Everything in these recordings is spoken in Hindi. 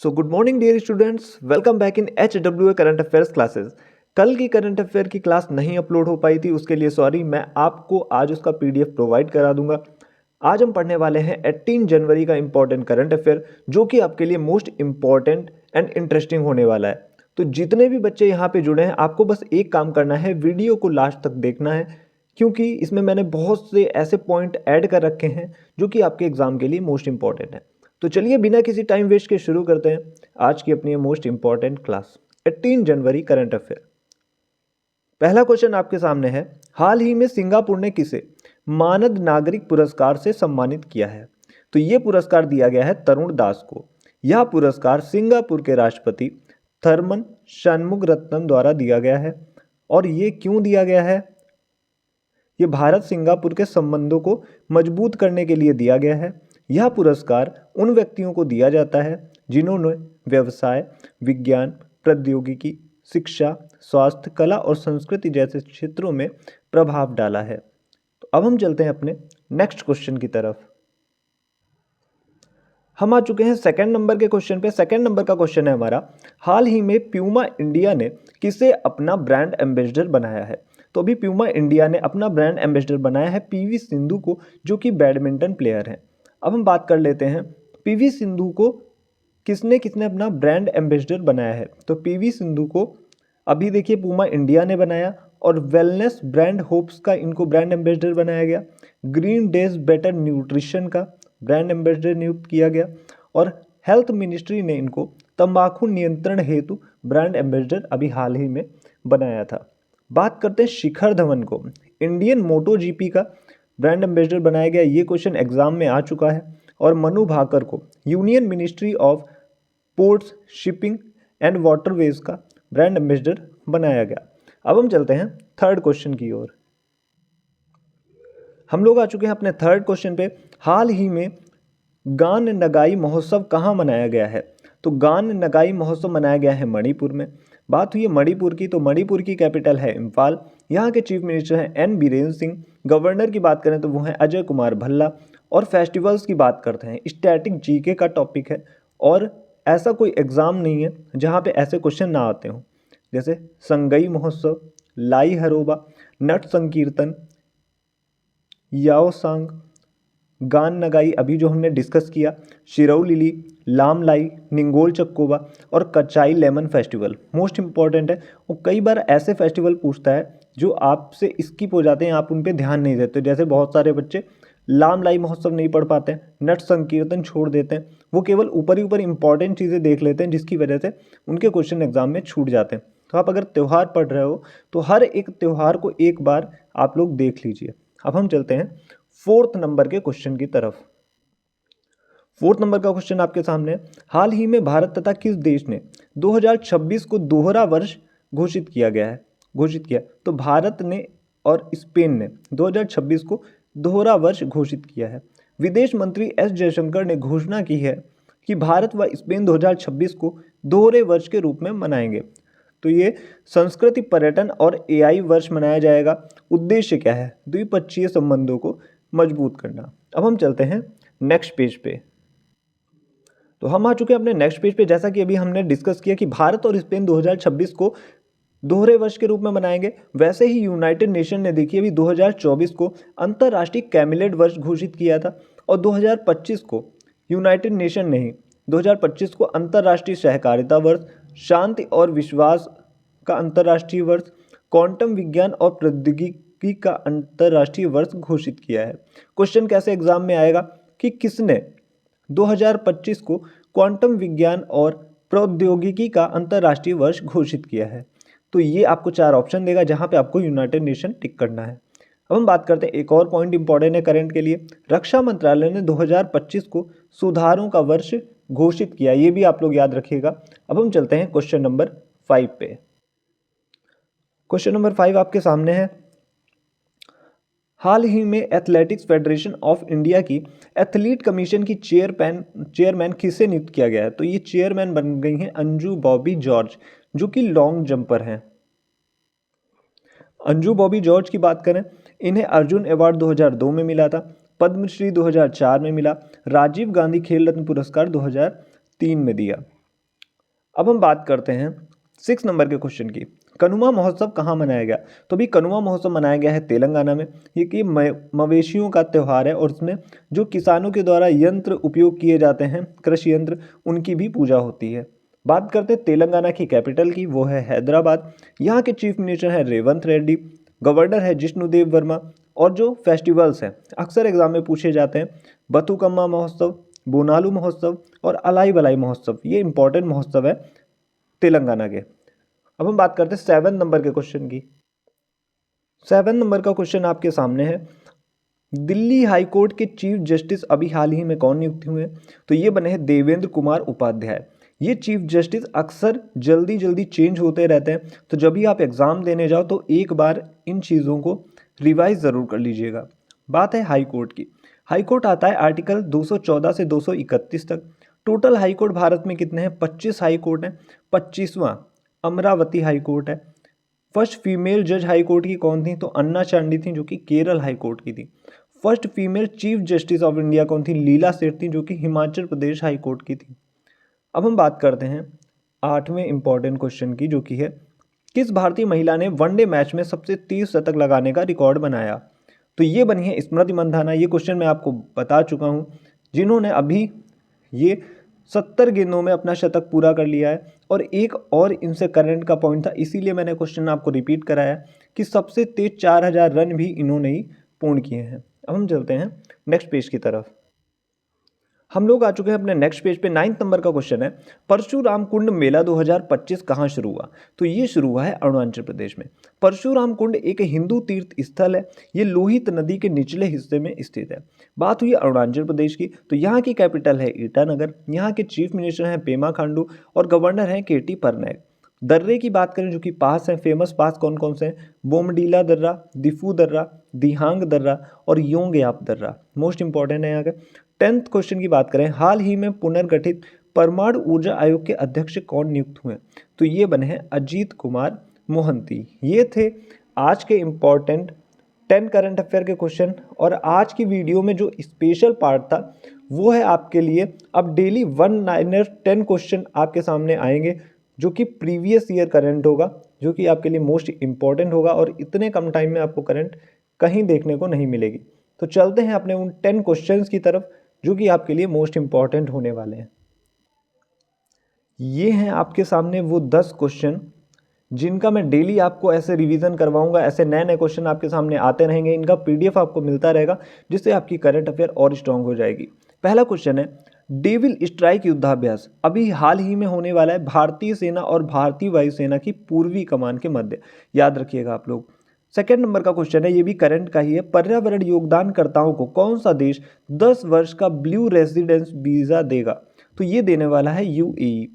So good morning dear students, welcome back in HWA current affairs classes. कल की करंट अफेयर की क्लास नहीं अपलोड हो पाई थी, उसके लिए सॉरी। मैं आपको आज उसका PDF प्रोवाइड करा दूंगा। आज हम पढ़ने वाले हैं 18 जनवरी का इंपॉर्टेंट करंट अफेयर, जो कि आपके लिए मोस्ट इंपॉर्टेंट एंड इंटरेस्टिंग होने वाला है। तो जितने भी बच्चे यहाँ पे जुड़े हैं, आपको बस एक काम करना है, वीडियो को लास्ट तक देखना है, क्योंकि इसमें मैंने बहुत से ऐसे पॉइंट ऐड कर रखे हैं जो कि आपके एग्जाम के लिए मोस्ट इंपॉर्टेंट है। तो चलिए बिना किसी टाइम वेस्ट के शुरू करते हैं आज की अपनी मोस्ट इंपॉर्टेंट क्लास 18 जनवरी करंट अफेयर। पहला क्वेश्चन आपके सामने है, हाल ही में सिंगापुर ने किसे मानद नागरिक पुरस्कार से सम्मानित किया है? तो ये पुरस्कार दिया गया है तरुण दास को। यह पुरस्कार सिंगापुर के राष्ट्रपति थरमन शनमुगरत्नम द्वारा दिया गया है। और ये क्यों दिया गया है? ये भारत सिंगापुर के संबंधों को मजबूत करने के लिए दिया गया है। यह पुरस्कार उन व्यक्तियों को दिया जाता है जिन्होंने व्यवसाय, विज्ञान, प्रौद्योगिकी, शिक्षा, स्वास्थ्य, कला और संस्कृति जैसे क्षेत्रों में प्रभाव डाला है। तो अब हम चलते हैं अपने नेक्स्ट क्वेश्चन की तरफ। हम आ चुके हैं सेकंड नंबर के क्वेश्चन पे। सेकंड नंबर का क्वेश्चन है हमारा, हाल ही में प्यूमा इंडिया ने किसे अपना ब्रांड एम्बेसडर बनाया है? तो अभी प्यूमा इंडिया ने अपना ब्रांड एम्बेसडर बनाया है PV सिंधु को, जो कि बैडमिंटन प्लेयर है। अब हम बात कर लेते हैं PV सिंधु को किसने किसने अपना ब्रांड एम्बेसडर बनाया है। तो PV सिंधु को अभी देखिए पूमा इंडिया ने बनाया, और वेलनेस ब्रांड होप्स का इनको ब्रांड एम्बेसडर बनाया गया। ग्रीन डेज बेटर न्यूट्रिशन का ब्रांड एम्बेसडर नियुक्त किया गया, और हेल्थ मिनिस्ट्री ने इनको तंबाकू नियंत्रण हेतु ब्रांड एम्बेसडर अभी हाल ही में बनाया था। बात करते हैं शिखर धवन को इंडियन मोटो GP का ब्रांड एम्बेसडर बनाया गया। ये क्वेश्चन एग्जाम में आ चुका है। और मनु भाकर को union ministry of ports, shipping and waterways का ब्रांड एम्बेसडर बनाया गया। अब हम चलते हैं थर्ड क्वेश्चन की ओर। हम लोग आ चुके हैं अपने थर्ड क्वेश्चन पे। हाल ही में गान नगाई महोत्सव कहाँ मनाया गया है? तो गान नगाई महोत्सव मनाया गया है मणिपुर में। बात हुई है मणिपुर की, तो मणिपुर की कैपिटल है इम्फाल। यहाँ के चीफ मिनिस्टर हैं N बीरेन सिंह। गवर्नर की बात करें तो वो हैं अजय कुमार भल्ला। और फेस्टिवल्स की बात करते हैं, स्टैटिक GK का टॉपिक है, और ऐसा कोई एग्ज़ाम नहीं है जहाँ पे ऐसे क्वेश्चन ना आते हों, जैसे संगई महोत्सव, लाई हरोबा, नट संकीर्तन, याओसांग, गान नगाई अभी जो हमने डिस्कस किया, शिरौ लिली, लामलाई, निंगोल चक्कोबा और कचाई लेमन फेस्टिवल मोस्ट इंपॉर्टेंट है। और कई बार ऐसे फेस्टिवल पूछता है जो आपसे स्किप हो जाते हैं, आप उन पे ध्यान नहीं देते। जैसे बहुत सारे बच्चे लामलाई महोत्सव नहीं पढ़ पाते हैं, नट संकीर्तन छोड़ देते हैं, वो केवल ऊपर ही ऊपर इंपॉर्टेंट चीज़ें देख लेते हैं, जिसकी वजह से उनके क्वेश्चन एग्जाम में छूट जाते हैं। तो आप अगर त्यौहार पढ़ रहे हो तो हर एक त्यौहार को एक बार आप लोग देख लीजिए। अब हम चलते हैं फोर्थ नंबर के क्वेश्चन की तरफ। फोर्थ नंबर का क्वेश्चन आपके सामने, हाल ही में भारत तथा किस देश ने 2026 को दोहरा वर्ष घोषित किया? तो भारत ने और स्पेन ने 2026 को दोहरा वर्ष घोषित किया है। विदेश मंत्री S जयशंकर ने घोषणा की है कि भारत व स्पेन 2026 को दोहरे वर्ष के रूप में मनाएंगे। तो ये संस्कृति, पर्यटन और AI वर्ष मनाया जाएगा। उद्देश्य क्या है? द्विपक्षीय संबंधों को मजबूत करना। अब हम चलते हैं नेक्स्ट पेज पे। तो हम आ चुके हैं अपने नेक्स्ट पेज पे। जैसा कि अभी हमने डिस्कस किया कि भारत और स्पेन 2026 को दोहरे वर्ष के रूप में मनाएंगे, वैसे ही यूनाइटेड नेशन ने देखिए अभी 2024 को अंतर्राष्ट्रीय कैमिलेट वर्ष घोषित किया था, और 2025 को यूनाइटेड नेशन नहीं, 2025 को अंतर्राष्ट्रीय सहकारिता वर्ष, शांति और विश्वास का अंतर्राष्ट्रीय वर्ष, क्वांटम विज्ञान और प्रौद्योगिकी का अंतर्राष्ट्रीय वर्ष घोषित किया है। क्वेश्चन कैसे एग्जाम में आएगा कि किसने 2025 को क्वांटम विज्ञान और प्रौद्योगिकी का अंतर्राष्ट्रीय वर्ष घोषित किया है? तो ये आपको 4 ऑप्शन देगा जहां पे आपको यूनाइटेड नेशन टिक करना है। अब हम बात करते हैं, एक और पॉइंट इंपॉर्टेंट है करंट के लिए। रक्षा मंत्रालय ने 2025 को सुधारों का वर्ष घोषित किया, ये भी आप लोग याद रखिएगा। अब हम चलते हैं क्वेश्चन नंबर 5 पे। क्वेश्चन नंबर 5 आपके सामने है, हाल ही में एथलेटिक्स फेडरेशन ऑफ इंडिया की एथलीट कमीशन की चेयरमैन किसे नियुक्त किया गया है? तो ये चेयरमैन बन गई हैं अंजू बॉबी जॉर्ज, जो कि लॉन्ग जंपर हैं। अंजू बॉबी जॉर्ज की बात करें, इन्हें अर्जुन अवार्ड 2002 में मिला था, पद्मश्री 2004 में मिला, राजीव गांधी खेल रत्न पुरस्कार 2003 में दिया। अब हम बात करते हैं 6 नंबर के क्वेश्चन की। कनुमा महोत्सव कहाँ मनाया गया? तो भी कनुमा महोत्सव मनाया गया है तेलंगाना में। ये कि मवेशियों का त्यौहार है और उसमें जो किसानों के द्वारा यंत्र उपयोग किए जाते हैं, कृषि यंत्र, उनकी भी पूजा होती है। बात करते हैं तेलंगाना की कैपिटल की, वो है हैदराबाद। यहाँ के चीफ मिनिस्टर हैं रेवंत रेड्डी, गवर्नर है जिष्णुदेव वर्मा। और जो फेस्टिवल्स हैं अक्सर एग्जाम में पूछे जाते हैं, बथुकम्मा महोत्सव, बोनालू महोत्सव और अलाई बलाई महोत्सव, ये इंपॉर्टेंट महोत्सव है तेलंगाना के। अब हम बात करते हैं 7 नंबर के क्वेश्चन की। 7 नंबर का क्वेश्चन आपके सामने है, दिल्ली हाई कोर्ट के चीफ जस्टिस अभी हाल ही में कौन नियुक्त हुए हैं? तो ये बने हैं देवेंद्र कुमार उपाध्याय। ये चीफ जस्टिस अक्सर जल्दी जल्दी चेंज होते रहते हैं, तो जब भी आप एग्ज़ाम देने जाओ तो एक बार इन चीज़ों को रिवाइज ज़रूर कर लीजिएगा। बात है हाई कोर्ट की। हाई कोर्ट आता है आर्टिकल 214 से 231 तक। टोटल हाई कोर्ट भारत में कितने हैं? 25 हाई कोर्ट हैं। 25वां अमरावती हाई कोर्ट है। फर्स्ट फीमेल जज हाई कोर्ट की कौन थी? तो अन्ना चांडी थी, जो कि केरल हाई कोर्ट की थी। First female chief justice of India कौन थी? लीला सेठ थी, जो कि हिमाचल प्रदेश हाई कोर्ट की थी। अब हम बात करते हैं 8वें इंपॉर्टेंट क्वेश्चन की, जो कि है, किस भारतीय महिला ने वनडे मैच में सबसे 30 शतक लगाने का रिकॉर्ड बनाया? तो ये बनी है स्मृति मंधाना। ये क्वेश्चन मैं आपको बता चुका हूँ, जिन्होंने अभी ये 70 गेंदों में अपना शतक पूरा कर लिया है। और एक और इनसे करंट का पॉइंट था, इसीलिए मैंने क्वेश्चन आपको रिपीट कराया कि सबसे तेज 4000 रन भी इन्होंने ही पूर्ण किए हैं। अब हम चलते हैं नेक्स्ट पेज की तरफ। हम लोग आ चुके हैं अपने नेक्स्ट पेज पे। 9 नंबर का क्वेश्चन है, परशुराम कुंड मेला 2025 कहाँ शुरू हुआ? तो ये शुरू हुआ है अरुणाचल प्रदेश में। परशुराम कुंड एक हिंदू तीर्थ स्थल है। ये लोहित नदी के निचले हिस्से में स्थित है। बात हुई अरुणाचल प्रदेश की, तो यहाँ की कैपिटल है ईटानगर। यहाँ के चीफ मिनिस्टर हैं पेमा खांडू और गवर्नर हैं केटी परनैक। दर्रे की बात करें जो कि पास हैं, फेमस पास कौन कौन से हैं? बोमडीला दर्रा, दिफू दर्रा, दिहांग दर्रा और योंगयाप दर्रा मोस्ट इंपॉर्टेंट है यहाँ का। 10th क्वेश्चन की बात करें, हाल ही में पुनर्गठित परमाणु ऊर्जा आयोग के अध्यक्ष कौन नियुक्त हुए? तो ये बने हैं अजीत कुमार मोहंती। ये थे आज के इम्पॉर्टेंट 10 करंट अफेयर के क्वेश्चन। और आज की वीडियो में जो स्पेशल पार्ट था वो है आपके लिए, अब डेली 1-9 10 क्वेश्चन आपके सामने आएंगे, जो कि प्रीवियस ईयर करंट होगा, जो कि आपके लिए मोस्ट इंपॉर्टेंट होगा। और इतने कम टाइम में आपको करंट कहीं देखने को नहीं मिलेगी। तो चलते हैं अपने उन 10 क्वेश्चंस की तरफ, जो कि आपके लिए मोस्ट इंपॉर्टेंट होने वाले हैं। ये हैं आपके सामने वो 10 क्वेश्चन जिनका मैं डेली आपको ऐसे रिवीजन करवाऊंगा। ऐसे नए नए क्वेश्चन आपके सामने आते रहेंगे, इनका पीडीएफ आपको मिलता रहेगा, जिससे आपकी करंट अफेयर और स्ट्रांग हो जाएगी। पहला क्वेश्चन है, डेविल स्ट्राइक युद्धाभ्यास अभी हाल ही में होने वाला है भारतीय सेना और भारतीय वायुसेना की पूर्वी कमान के मध्य। याद रखिएगा आप लोग। सेकेंड नंबर का क्वेश्चन है, ये भी करंट का ही है, पर्यावरण योगदानकर्ताओं को कौन सा देश 10 वर्ष का ब्लू रेजिडेंस वीजा देगा? तो ये देने वाला है यूएई।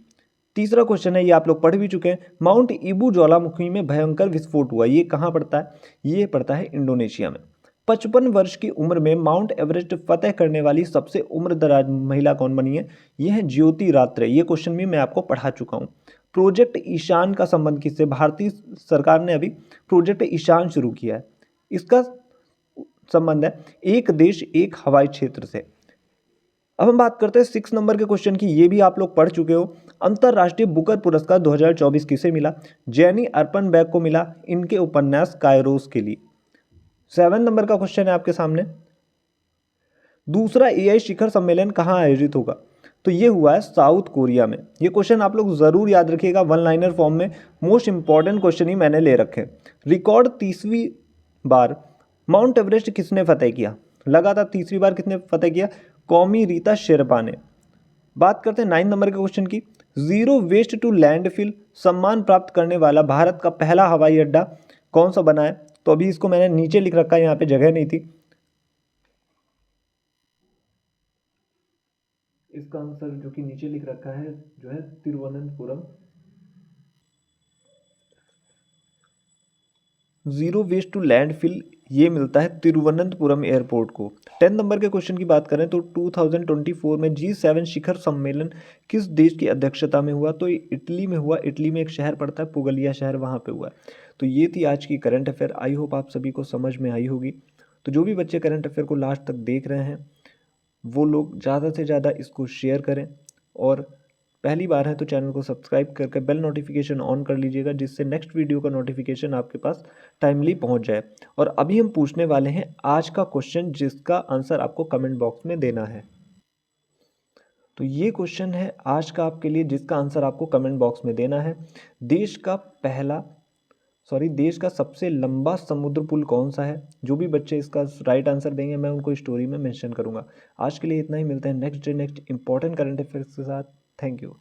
तीसरा क्वेश्चन है, ये आप लोग पढ़ भी चुके हैं, माउंट ईबू ज्वालामुखी में भयंकर विस्फोट हुआ, ये कहाँ पड़ता है? ये पड़ता है इंडोनेशिया में। 55 वर्ष की उम्र में माउंट एवरेस्ट फतेह करने वाली सबसे उम्रदराज महिला कौन बनी है? ये है ज्योति रात्रे। ये क्वेश्चन भी मैं आपको पढ़ा चुका हूँ। प्रोजेक्ट ईशान का संबंध किससे? भारतीय सरकार ने अभी प्रोजेक्ट ईशान शुरू किया है। इसका संबंध है एक देश एक हवाई क्षेत्र से। अब हम बात करते हैं 6 नंबर के क्वेश्चन की, ये भी आप लोग पढ़ चुके हो। अंतरराष्ट्रीय बुकर पुरस्कार 2024 किसे मिला? जैनी अर्पण बैग को मिला, इनके उपन्यास कायरोस के लिए। 7 नंबर का क्वेश्चन है आपके सामने, दूसरा एआई शिखर सम्मेलन कहाँ आयोजित होगा? तो ये हुआ है साउथ कोरिया में। ये क्वेश्चन आप लोग जरूर याद रखिएगा, 1 लाइनर फॉर्म में मोस्ट इंपॉर्टेंट क्वेश्चन ही मैंने ले रखे। रिकॉर्ड 30वीं बार माउंट एवरेस्ट किसने फतेह किया? लगातार तीसरी बार किसने फतेह किया? कौमी रीता शेरपा ने। बात करते हैं 9 नंबर के क्वेश्चन की, जीरो वेस्ट टू लैंडफिल सम्मान प्राप्त करने वाला भारत का पहला हवाई अड्डा कौन सा बना है? तो अभी इसको मैंने नीचे लिख रखा है, यहाँ पे जगह नहीं थी। इसका आंसर जो कि नीचे लिख रखा है जो है Thiruvananthapuram. Zero waste to landfill ये मिलता है तिरुवनंतपुरम एयरपोर्ट को। 10 नंबर के क्वेश्चन की बात करें तो 2024 में G7 शिखर सम्मेलन किस देश की अध्यक्षता में हुआ? तो ये इटली में हुआ। इटली में एक शहर पड़ता है पुगलिया शहर, वहाँ पे हुआ। तो ये थी आज की करंट अफेयर। आई होप आप सभी को समझ में आई होगी। तो जो भी बच्चे करंट अफेयर को लास्ट तक देख रहे हैं वो लोग ज़्यादा से ज़्यादा इसको शेयर करें और पहली बार है तो चैनल को सब्सक्राइब करके बेल नोटिफिकेशन ऑन कर लीजिएगा, जिससे नेक्स्ट वीडियो का नोटिफिकेशन आपके पास टाइमली पहुंच जाए। और अभी हम पूछने वाले हैं आज का क्वेश्चन, जिसका आंसर आपको कमेंट बॉक्स में देना है। तो ये क्वेश्चन है आज का आपके लिए, जिसका आंसर आपको कमेंट बॉक्स में देना है। देश का सबसे लंबा समुद्र पुल कौन सा है? जो भी बच्चे इसका राइट आंसर देंगे मैं उनको स्टोरी में मेंशन करूंगा। आज के लिए इतना ही, मिलते हैं next day next important current affairs के साथ। Thank you.